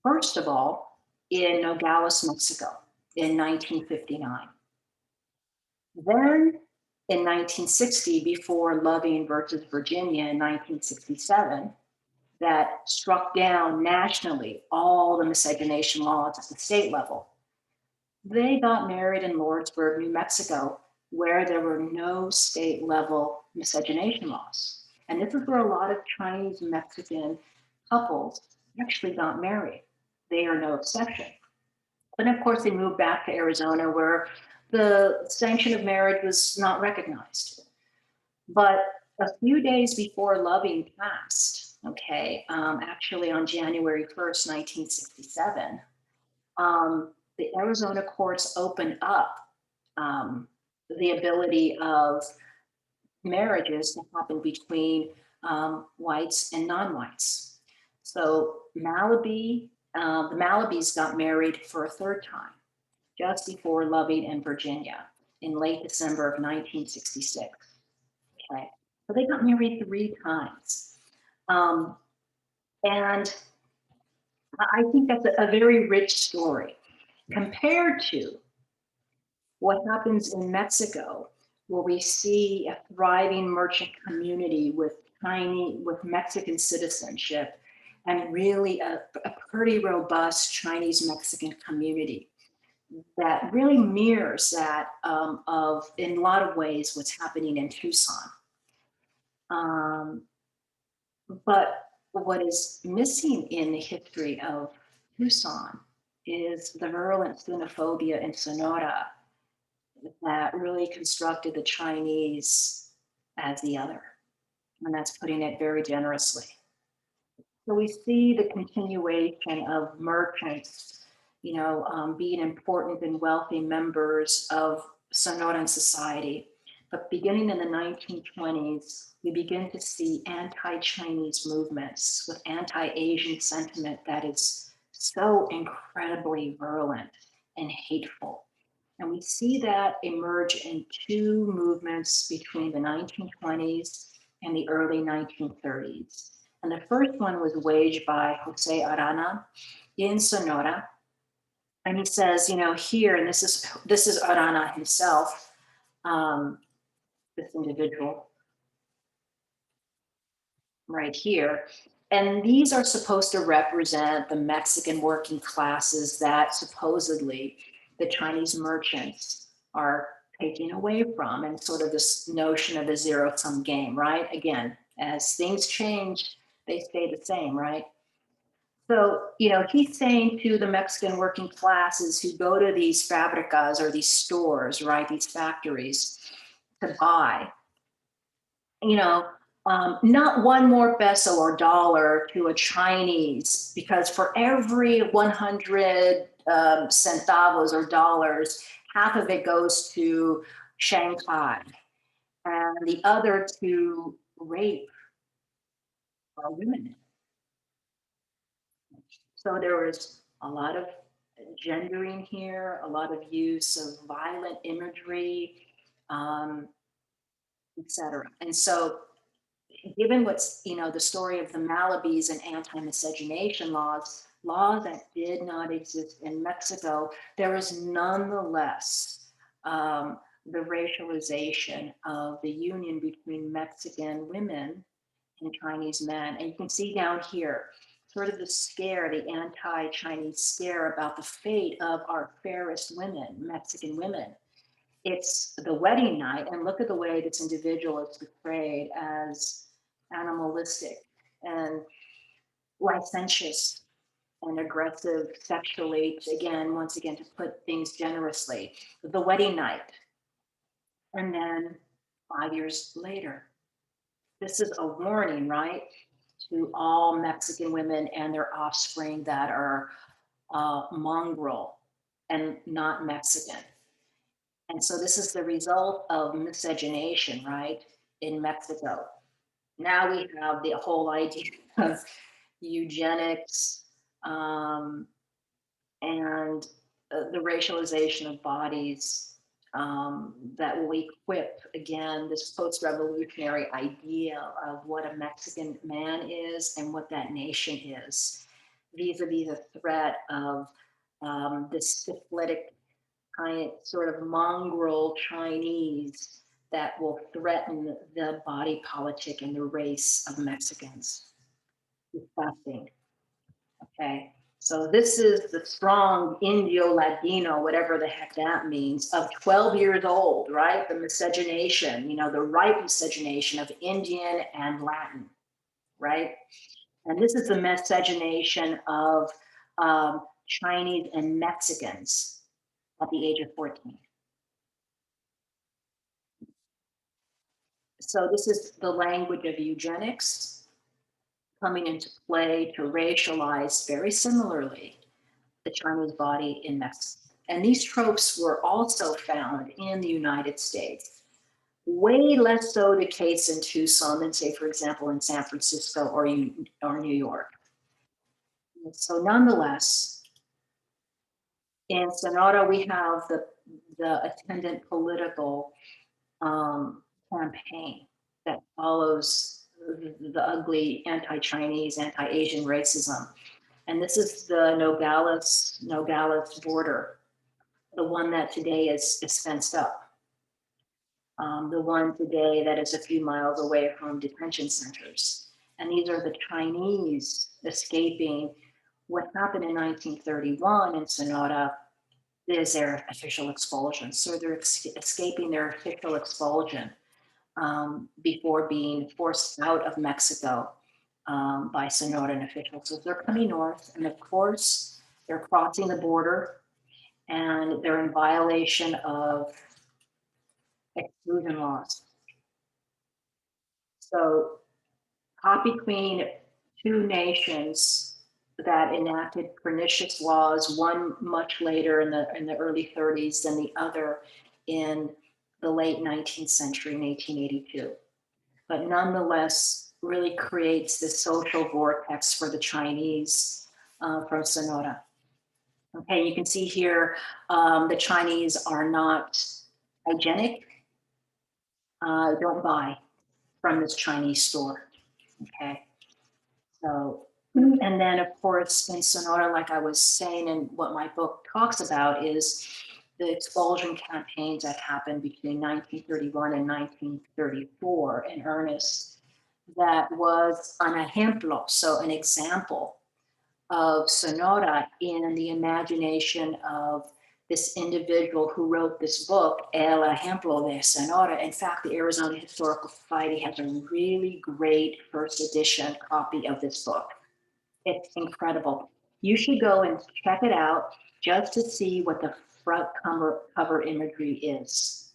first of all, in Nogales, Mexico in 1959. Then in 1960, before Loving versus Virginia in 1967, that struck down nationally all the miscegenation laws at the state level. They got married in Lordsburg, New Mexico, where there were no state level miscegenation laws. And this is where a lot of Chinese Mexican couples actually got married. They are no exception. But of course, they moved back to Arizona where the sanction of marriage was not recognized. But a few days before Loving passed, actually on January 1st, 1967, the Arizona courts opened up the ability of marriages to happen between whites and non-whites. So Malaby, the Malabys got married for a 3rd time, just before Loving in Virginia in late December of 1966. Okay, so they got married 3 times. And I think that's a very rich story compared to what happens in Mexico, where we see a thriving merchant community with Mexican citizenship and really a pretty robust Chinese Mexican community that really mirrors that of, in a lot of ways, what's happening in Tucson. But what is missing in the history of Tucson is the virulent xenophobia in Sonora that really constructed the Chinese as the other. And that's putting it very generously. So we see the continuation of merchants, being important and wealthy members of Sonoran society. But beginning in the 1920s, we begin to see anti-Chinese movements with anti-Asian sentiment that is so incredibly virulent and hateful. And we see that emerge in two movements between the 1920s and the early 1930s. And the first one was waged by Jose Arana in Sonora. And he says, here, and this is Arana himself, this individual right here. And these are supposed to represent the Mexican working classes that supposedly the Chinese merchants are taking away from, and sort of this notion of a zero-sum game, right? Again, as things change, they stay the same, right? So, he's saying to the Mexican working classes who go to these fabricas or these stores, right, these factories to buy, not one more peso or dollar to a Chinese, because for every 100 centavos or dollars, half of it goes to Shanghai and the other to rape women. So there was a lot of gendering here, a lot of use of violent imagery, etc. And so given what's, the story of the Malabis and anti-miscegenation laws that did not exist in Mexico, there is nonetheless the racialization of the union between Mexican women and Chinese men. And you can see down here, sort of the scare, the anti-Chinese scare about the fate of our fairest women, Mexican women. It's the wedding night, and look at the way this individual is portrayed as animalistic and licentious and aggressive sexually, once again, to put things generously. The wedding night. And then 5 years later, this is a warning, right, to all Mexican women and their offspring that are mongrel and not Mexican. And so this is the result of miscegenation, right, in Mexico. Now we have the whole idea of eugenics and the racialization of bodies that will equip, again, this post-revolutionary idea of what a Mexican man is and what that nation is, vis-a-vis the threat of this syphilitic kind, sort of mongrel Chinese that will threaten the body politic and the race of Mexicans. Disgusting. Okay. So this is the strong Indio-Ladino, whatever the heck that means, of 12 years old, right? The miscegenation, the right miscegenation of Indian and Latin, right? And this is the miscegenation of Chinese and Mexicans at the age of 14. So this is the language of eugenics coming into play to racialize very similarly the Chinese body in Mexico. And these tropes were also found in the United States. Way less so the case in Tucson than, say, for example, in San Francisco or New York. So nonetheless, in Sonora, we have the attendant political campaign that follows the ugly anti-Chinese, anti-Asian racism. And this is the Nogales border, the one that today is fenced up. The one today that is a few miles away from detention centers. And these are the Chinese escaping what happened in 1931 in Sonora is their official expulsion. So they're escaping their official expulsion before being forced out of Mexico by Sonoran officials. So they're coming north, and of course, they're crossing the border, and they're in violation of exclusion laws. So caught between two nations that enacted pernicious laws, one much later in the early 30s than the other in the late 19th century, in 1882. But nonetheless, really creates this social vortex for the Chinese from Sonora. Okay, you can see here, the Chinese are not hygienic. Don't buy from this Chinese store, okay? So, and then of course in Sonora, like I was saying, and what my book talks about is the expulsion campaigns that happened between 1931 and 1934 in earnest. That was an ejemplo, so an example of Sonora in the imagination of this individual who wrote this book, El Ejemplo de Sonora. In fact, the Arizona Historical Society has a really great first edition copy of this book. It's incredible. You should go and check it out just to see what the front cover imagery is.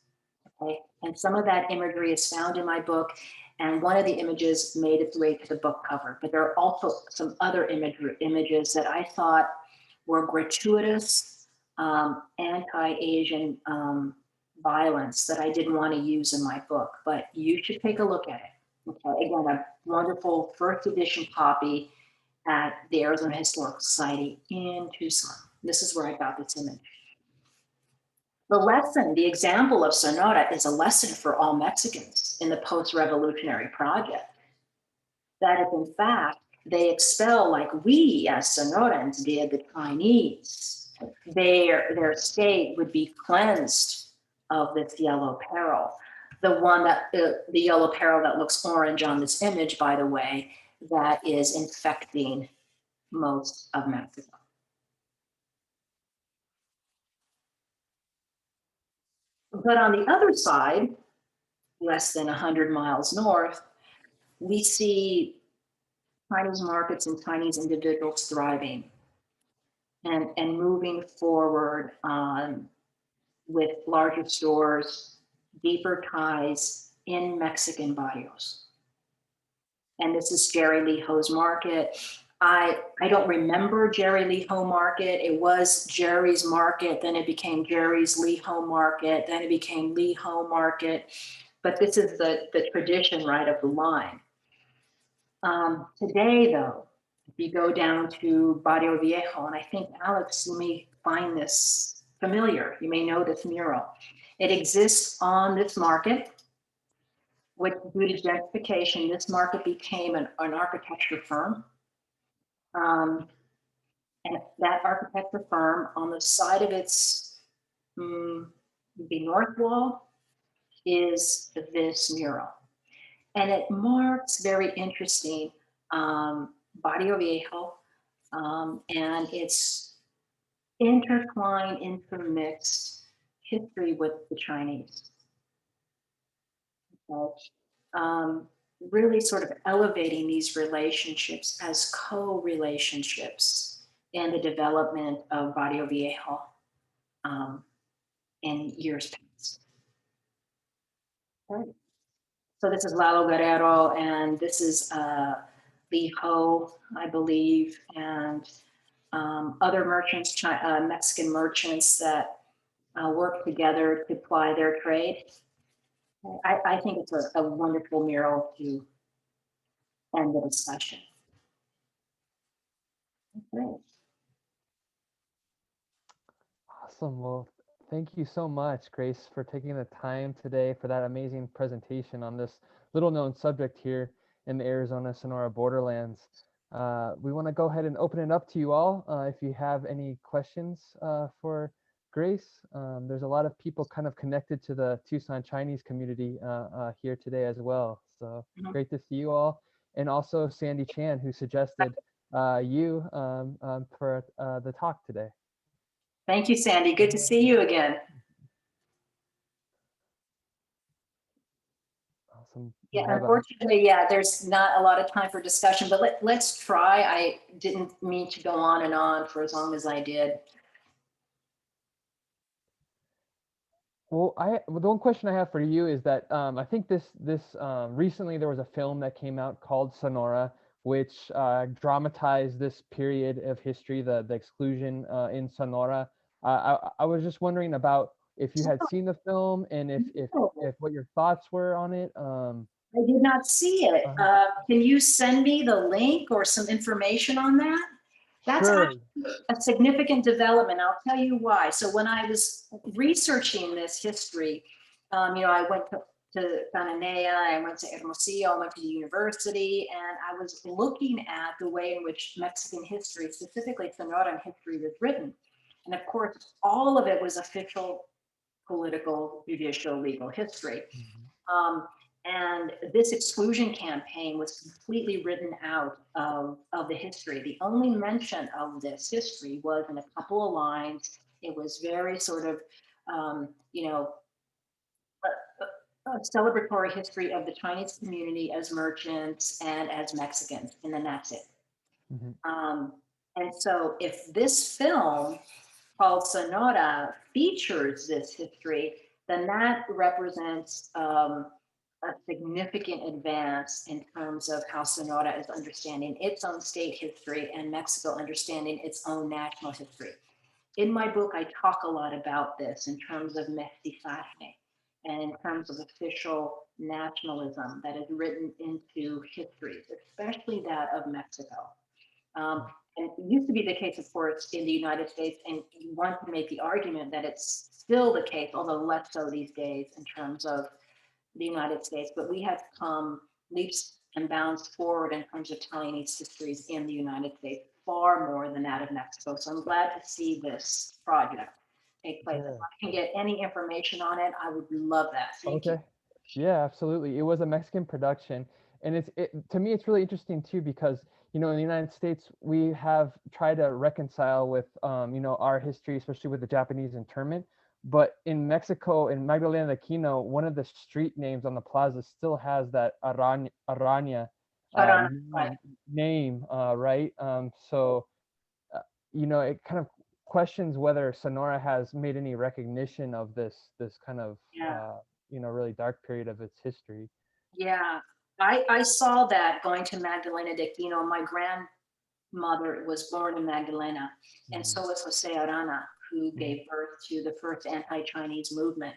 Okay, and some of that imagery is found in my book, and one of the images made its way to the book cover. But there are also some other images that I thought were gratuitous, anti-Asian violence that I didn't want to use in my book. But you should take a look at it. Okay, again, a wonderful first edition copy at the Arizona Historical Society in Tucson. This is where I got this image. The lesson, the example of Sonora is a lesson for all Mexicans in the post-revolutionary project. That if in fact they expel, like we as Sonorans did, the Chinese, their state would be cleansed of this yellow peril. The one that, the yellow peril that looks orange on this image, by the way, that is infecting most of Mexico. But on the other side, less than 100 miles north, we see Chinese markets and Chinese individuals thriving and moving forward with larger stores, deeper ties in Mexican barrios. And this is Jerry Lee Ho's market. I don't remember Jerry Lee Ho market. It was Jerry's market, then it became Jerry's Lee Ho market, then it became Lee Ho market. But this is the tradition, right, of the line. Today, though, if you go down to Barrio Viejo, and I think, Alex, you may find this familiar. You may know this mural. It exists on this market. With due to gentrification, this market became an architecture firm. And that architecture firm, on the side of its the north wall, is this mural. And it marks very interesting Barrio Viejo, and it's intertwined, intermixed history with the Chinese. Okay. Really sort of elevating these relationships as co-relationships in the development of Barrio Viejo in years past. Okay. So this is Lalo Guerrero, and this is Lee Ho, I believe, and other merchants, Mexican merchants that work together to ply their trade. I think it's a wonderful mural to end the discussion. Okay. Awesome. Well, thank you so much, Grace, for taking the time today for that amazing presentation on this little known subject here in the Arizona Sonora borderlands. We want to go ahead and open it up to you all. If you have any questions for Grace, there's a lot of people kind of connected to the Tucson Chinese community here today as well. So great to see you all. And also Sandy Chan, who suggested you for the talk today. Thank you, Sandy. Good to see you again. Awesome. Yeah, unfortunately, yeah, there's not a lot of time for discussion, but let's try. I didn't mean to go on and on for as long as I did. Well, the one question I have for you is that I think recently there was a film that came out called Sonora, which dramatized this period of history, the exclusion in Sonora. I was just wondering about if you had seen the film and if what your thoughts were on it. I did not see it. Can you send me the link or some information on that? That's Sure. actually a significant development. I'll tell you why. So when I was researching this history, I went to Cananea, I went to Hermosillo, I went to the university, and I was looking at the way in which Mexican history, specifically Sonoran history, was written. And of course, all of it was official, political, judicial, legal history. Mhm. Um, and this exclusion campaign was completely written out of the history. The only mention of this history was in a couple of lines. It was very sort of, um, you know, a celebratory history of the Chinese community as merchants and as Mexicans, and then that's it. Mhm. Um, and so if this film called Sonora features this history, then that represents a significant advance in terms of how Sonora is understanding its own state history and Mexico understanding its own national history. In my book, I talk a lot about this in terms of mestizaje and in terms of official nationalism that is written into histories, especially that of Mexico. And it used to be the case, of course, in the United States, and one can make the argument that it's still the case, although less so these days in terms of the United States, but we have come leaps and bounds forward in terms of telling these histories in the United States, far more than that of Mexico. So I'm glad to see this project take place. If Yeah. I can get any information on it, I would love that. Thank you. Okay. Yeah, absolutely. It was a Mexican production, and to me it's really interesting too because in the United States we have tried to reconcile with our history, especially with the Japanese internment. But in Mexico, in Magdalena de Quino, one of the street names on the plaza still has that Arana Charan, right. name, right? So uh, it kind of questions whether Sonora has made any recognition of this kind of Yeah. really dark period of its history. Yeah. I saw that going to Magdalena de Quino. My grandmother was born in Magdalena, and Mhm. so was Jose Arana, who Mhm. gave birth to the first anti-Chinese movement.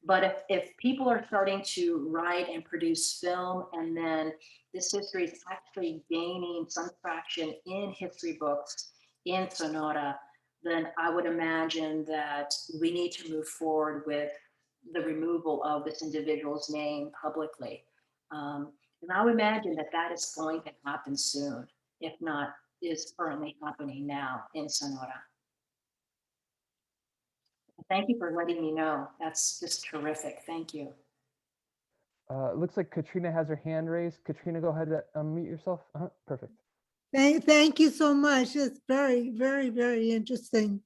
But if people are starting to write and produce film, and then this history is actually gaining some traction in history books in Sonora, then I would imagine that we need to move forward with the removal of this individual's name publicly. And I would imagine that that is going to happen soon, if not is currently happening now in Sonora. Thank you for letting me know. That's just terrific. Thank you. It looks like Katrina has her hand raised. Katrina, go ahead and unmute yourself. Perfect. Thank you so much. It's very, very, very interesting.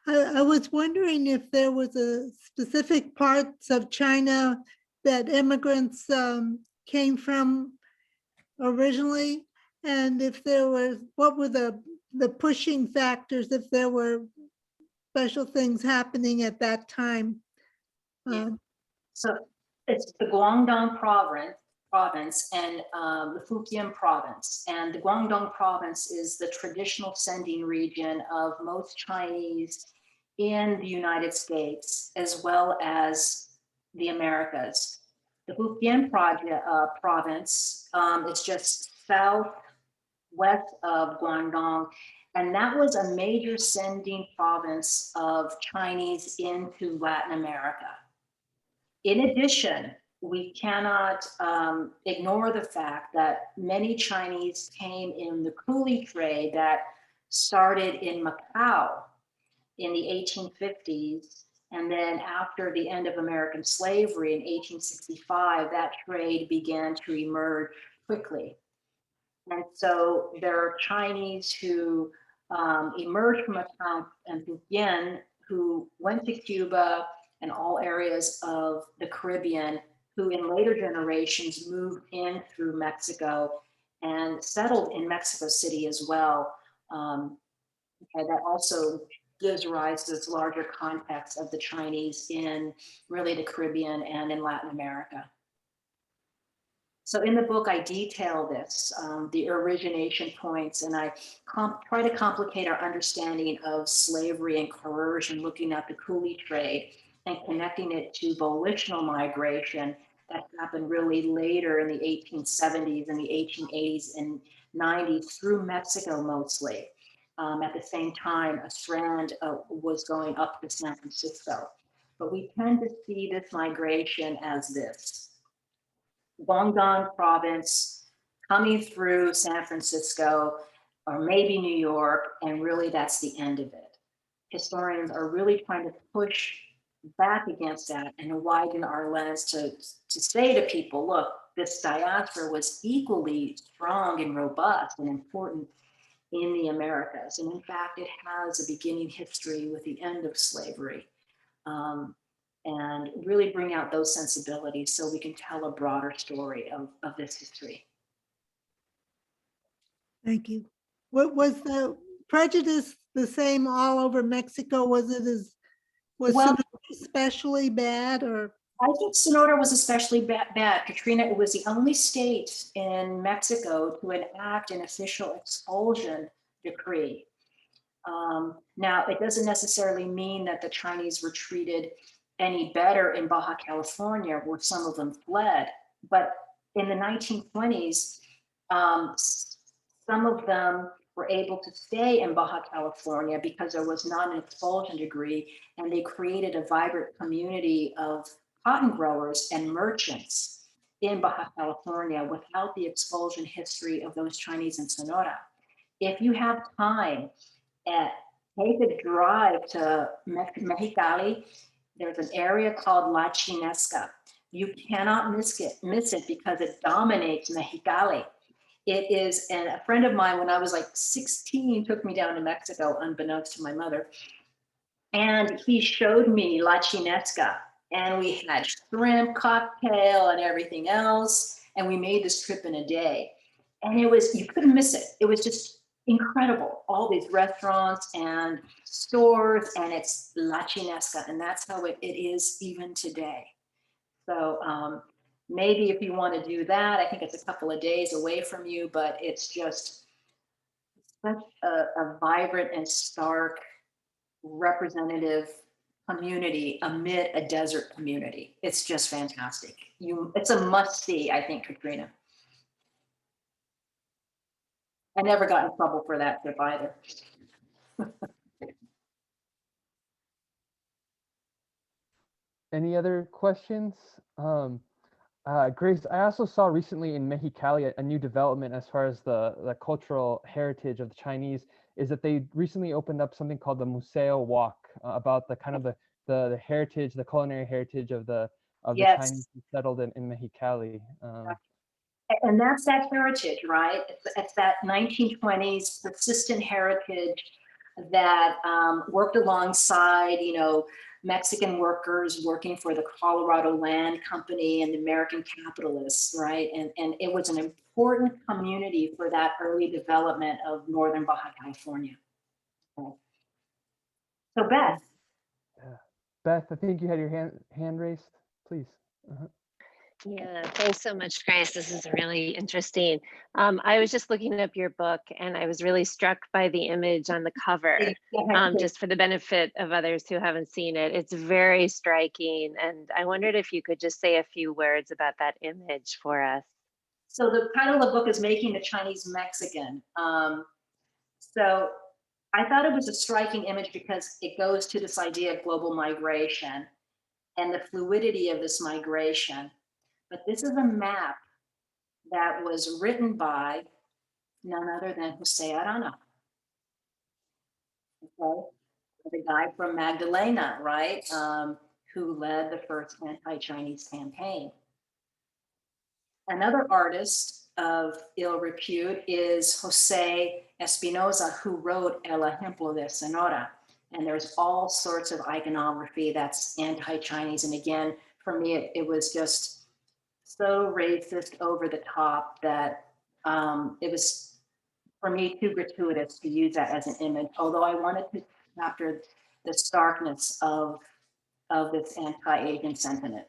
I was wondering if there was a specific parts of China that immigrants came from originally, and if there was, what were the pushing factors, if there were special things happening at that time. Yeah. So it's the Guangdong province and the Fujian province. And the Guangdong province is the traditional sending region of most Chinese in the United States, as well as the Americas. The Fujian province is just southwest of Guangdong, and that was a major sending province of Chinese into Latin America. In addition, we cannot ignore the fact that many Chinese came in the coolie trade that started in Macau in the 1850s. And then after the end of American slavery in 1865, that trade began to emerge quickly. And so there are Chinese who emerged from Macau and Fujian who went to Cuba and all areas of the Caribbean, who in later generations moved in through Mexico and settled in Mexico City as well. And that also gives rise to this larger context of the Chinese in really the Caribbean and in Latin America. So in the book, I detail this, the origination points, and I try to complicate our understanding of slavery and coercion, looking at the coolie trade and connecting it to volitional migration that happened really later in the 1870s and the 1880s and 90s through Mexico mostly. At the same time, a strand was going up to San Francisco. But we tend to see this migration as this. Guangdong Province coming through San Francisco, or maybe New York, and really that's the end of it. Historians are really trying to push back against that and widen our lens to say to people, look, this diaspora was equally strong and robust and important in the Americas. And in fact, it has a beginning history with the end of slavery. And really bring out those sensibilities so we can tell a broader story of this history. Thank you. What was the prejudice the same all over Mexico? Was Sonora especially bad, or? I think Sonora was especially bad. Katrina, it was the only state in Mexico to enact an official expulsion decree. Now, it doesn't necessarily mean that the Chinese were treated any better in Baja California, where some of them fled. But in the 1920s, some of them were able to stay in Baja California because there was not an expulsion decree, and they created a vibrant community of cotton growers and merchants in Baja California without the expulsion history of those Chinese in Sonora. If you have time, take a drive to Mexicali. There's an area called La Chinesca. You cannot miss it because it dominates Mexicali. It is, and a friend of mine, when I was like 16, took me down to Mexico, unbeknownst to my mother. And he showed me La Chinesca, and we had shrimp cocktail and everything else. And we made this trip in a day. And it was, you couldn't miss it. It was just incredible. All these restaurants and stores, and it's La Chinesca, and that's how it is even today. So maybe if you want to do that, I think it's a couple of days away from you, but it's just such a vibrant and stark representative community amid a desert community. It's just fantastic. It's a must see, I think, Katrina. I never got in trouble for that trip either. Any other questions? Grace, I also saw recently in Mexicali a new development as far as the cultural heritage of the Chinese is that they recently opened up something called the Museo Walk about the kind of the heritage, the culinary heritage of the Yes. Chinese who settled in Mexicali. And that's that heritage, right? It's that 1920s persistent heritage that worked alongside, Mexican workers working for the Colorado Land Company and the American capitalists, right? And it was an important community for that early development of Northern Baja California. So Beth. Yeah. Beth, I think you had your hand raised, please. Yeah, thanks so much, Grace. This is really interesting. I was just looking up your book, and I was really struck by the image on the cover, just for the benefit of others who haven't seen it. It's very striking, and I wondered if you could just say a few words about that image for us. So the title of the book is Making the Chinese Mexican. So I thought it was a striking image because it goes to this idea of global migration and the fluidity of this migration. But this is a map that was written by none other than Jose Arana, okay? The guy from Magdalena, right? Who led the first anti-Chinese campaign. Another artist of ill repute is Jose Espinosa, who wrote El Ejemplo de Sonora. And there's all sorts of iconography that's anti-Chinese. And again, for me, it was just so racist over the top that it was, for me, too gratuitous to use that as an image, although I wanted to capture the starkness of this anti-Asian sentiment.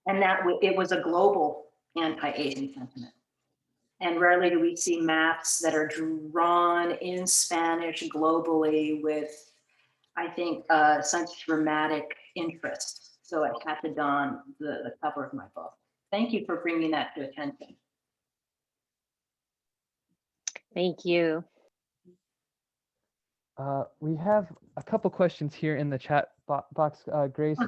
And that it was a global anti-Asian sentiment. And rarely do we see maps that are drawn in Spanish globally with, I think, such dramatic interest. So it had to don the cover of my book. Thank you for bringing that to attention. Thank you. We have a couple questions here in the chat box, Grace.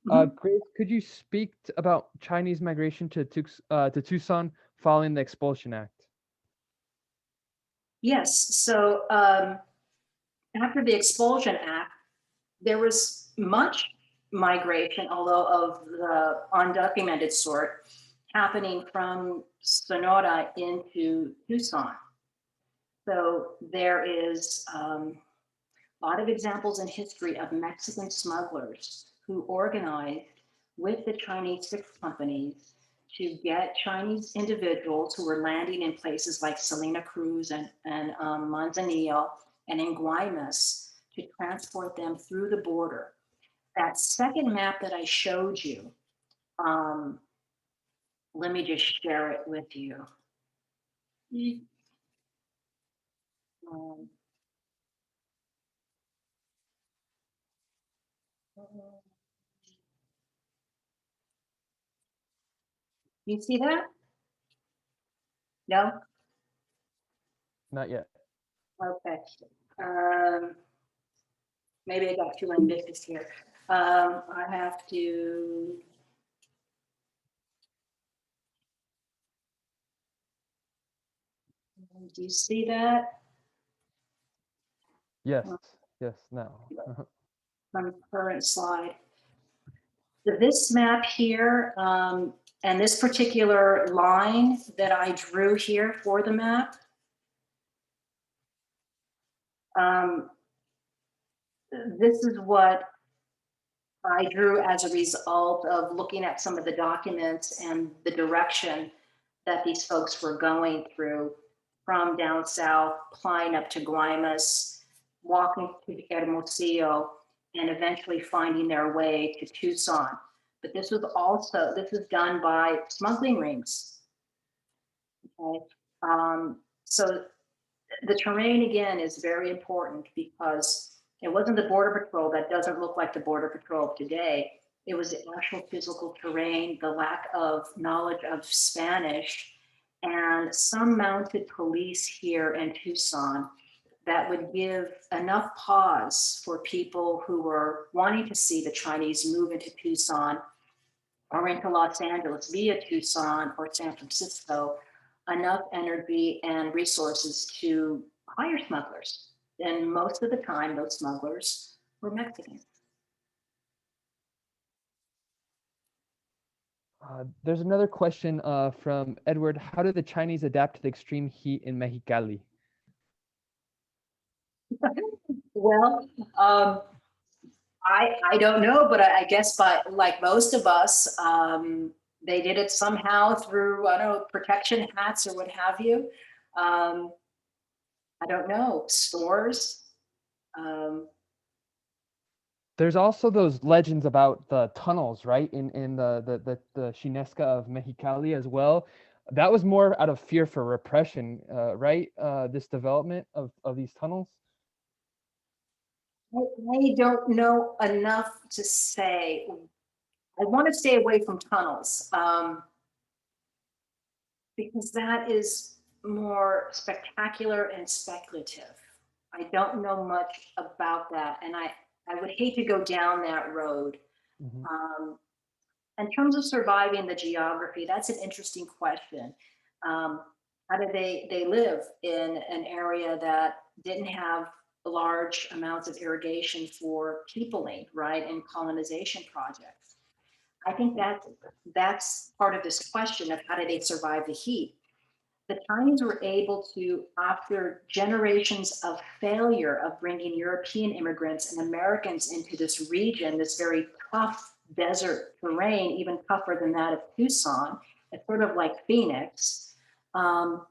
Mhm. Grace, could you speak about Chinese migration to Tucson following the Expulsion Act? Yes, so after the Expulsion Act, there was much migration, although of the undocumented sort, happening from Sonora into Tucson. So there is a lot of examples in history of Mexican smugglers who organized with the Chinese six companies to get Chinese individuals who were landing in places like Salina Cruz and Manzanillo and in Guaymas to transport them through the border. That second map that I showed you, let me just share it with you. Um, you see that? No? Not yet. Okay. Maybe I got too ambitious here. I have to. Do you see that? Yes, yes, no. On current slide. So this map here, and this particular line that I drew here for the map, this is what I drew as a result of looking at some of the documents and the direction that these folks were going through from down south, flying up to Guaymas, walking to Hermosillo, and eventually finding their way to Tucson. But this was done by smuggling rings. Okay. So the terrain again is very important because it wasn't the Border Patrol that doesn't look like the Border Patrol of today. It was the actual physical terrain, the lack of knowledge of Spanish, and some mounted police here in Tucson that would give enough pause for people who were wanting to see the Chinese move into Tucson or into Los Angeles via Tucson or San Francisco, enough energy and resources to hire smugglers. And most of the time, those smugglers were Mexicans. There's another question from Edward. How did the Chinese adapt to the extreme heat in Mexicali? Well, I don't know, but I guess by like most of us, they did it somehow through, I don't know, protection hats or what have you. I don't know, stores. There's also those legends about the tunnels, right? In the Xinesca of Mexicali as well. That was more out of fear for repression, right? This development of these tunnels. I don't know enough to say. I want to stay away from tunnels because that is more spectacular and speculative. I don't know much about that, and I would hate to go down that road. Mm-hmm. In terms of surviving the geography, that's an interesting question. How do they live in an area that didn't have large amounts of irrigation for peopling, right, and colonization projects? I think that's part of this question of how do they survive the heat. The Chinese were able to, after generations of failure of bringing European immigrants and Americans into this region, this very tough desert terrain, even tougher than that of Tucson, it's sort of like Phoenix. How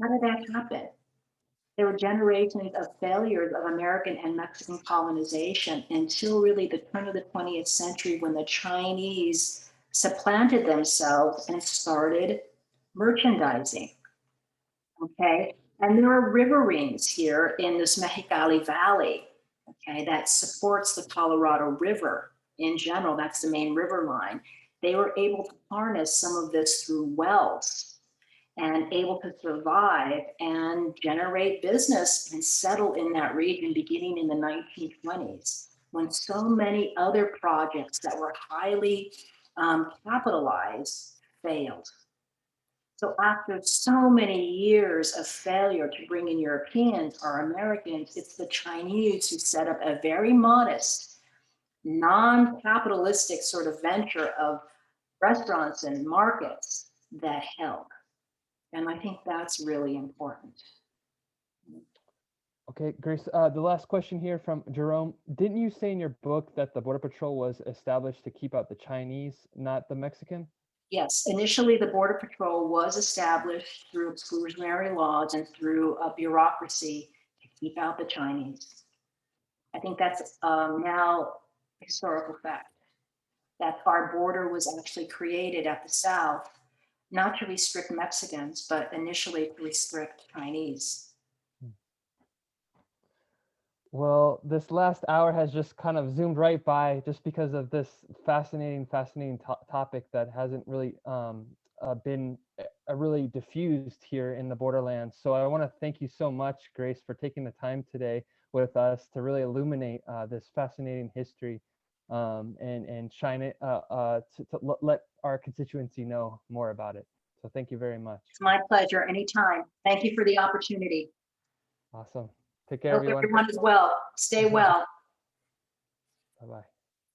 did that happen? There were generations of failures of American and Mexican colonization until really the turn of the 20th century when the Chinese supplanted themselves and started merchandising. Okay, and there are riverines here in this Mexicali Valley, okay, that supports the Colorado River in general. That's the main river line. They were able to harness some of this through wells. and able to survive and generate business and settle in that region beginning in the 1920s, when so many other projects that were highly capitalized failed. So after so many years of failure to bring in Europeans or Americans, it's the Chinese who set up a very modest, non-capitalistic sort of venture of restaurants and markets that held. And I think that's really important. Okay, Grace, the last question here from Jerome. Didn't you say in your book that the Border Patrol was established to keep out the Chinese, not the Mexican? Yes, initially the Border Patrol was established through exclusionary laws and through a bureaucracy to keep out the Chinese. I think that's now historical fact, that our border was actually created at the south, not to restrict Mexicans, but initially to restrict Chinese. Well, this last hour has just kind of zoomed right by just because of this fascinating topic that hasn't really been really diffused here in the Borderlands. So I want to thank you so much, Grace, for taking the time today with us to really illuminate this fascinating history and shine it to let our constituency know more about it. So thank you very much. It's my pleasure, anytime. Thank you for the opportunity. Awesome. Take care, Hope everyone. everyone is well. Stay well. Bye-bye.